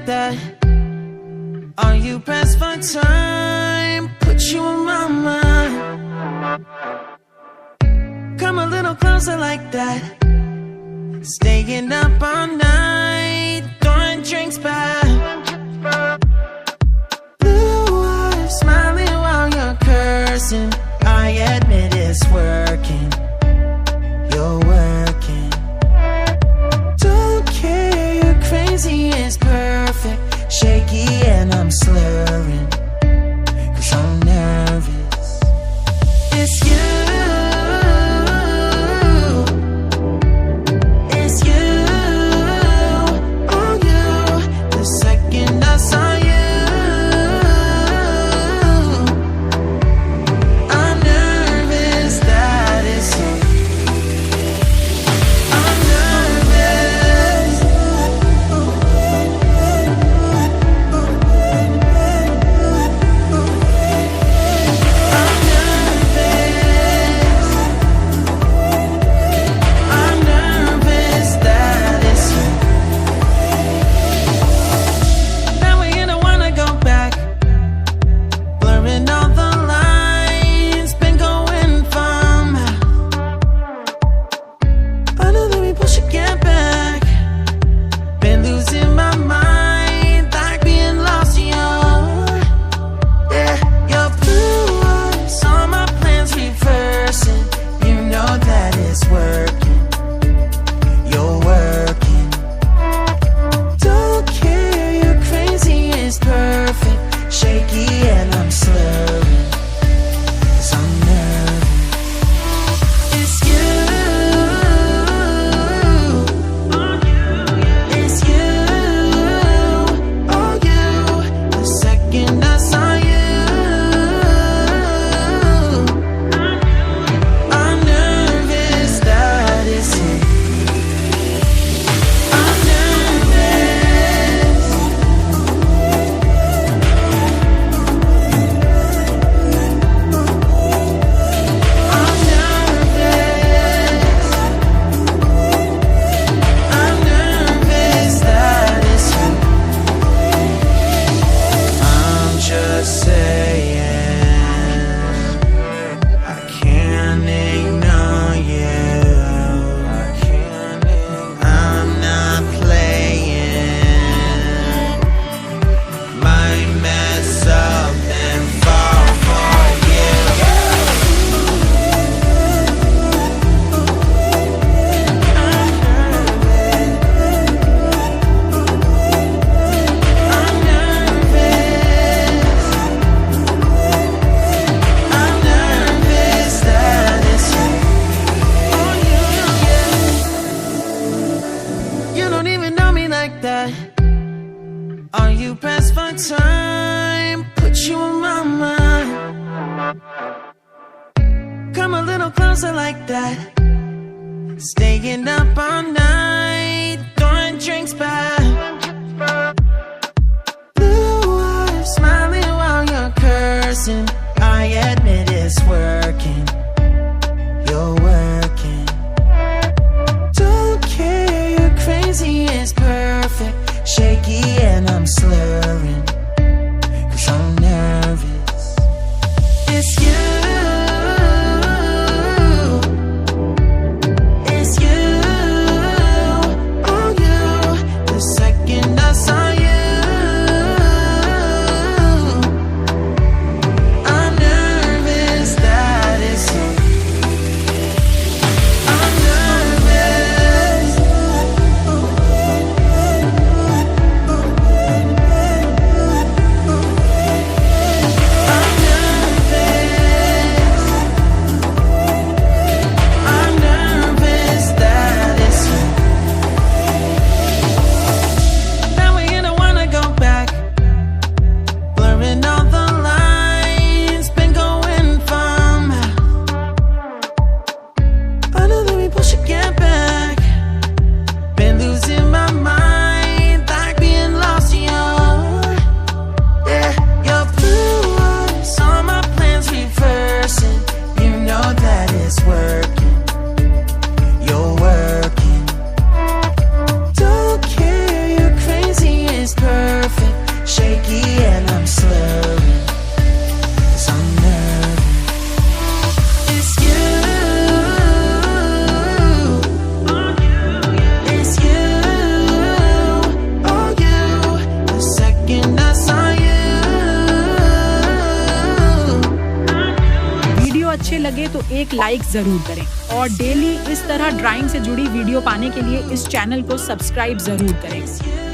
like that? Are you pressed for time? Put you on my mind. Come a little closer like that. Staying up all night, throwing drinks back. Blue eyes smiling while you're cursing. I admit it's working. You're working. Don't care, you're crazy, it's perfect. Shaky and I'm slurring, 'cause I'm nervous. It's you. It's you. Oh, you. The second I saw you, I'm nervous that it's you. I'm nervous. I'm nervous that it's you. Now we don't wanna go back. Blurring all the lines, been going from. I know that we both should get back. Been losing my mind, like being lost in yeah, your blue eyes, all my plans reversing. You know that it's working. You're working. Don't care, you're crazy, it's perfect. Shaky and I'm slurring, 'cause I'm nervous. It's you. It's you. Oh, you. The second I saw you, I'm nervous that it's you. I'm nervous. I'm nervous. I'm nervous that it's you. I'm just saying, I can't ignore you. I'm not playing. Might mess up and fall for you. I'm nervous. I'm nervous that it's you. Oh, you don't even know me like that. Are you pressed for time? Put you on my mind. Come a little closer like that. Staying up all night, throwing drinks back. Blue eyes smiling while you're cursing. I admit it's working. You're working. Don't care, you're crazy, it's perfect. Shaky and I'm slurring, 'cause I'm nervous. It's you. It's you. लगे तो एक like ज़रूर करें और daily इस तरह drawing से जुड़ी वीडियो पाने के लिए इस चैनल को सब्सक्राइब ज़रूर करें।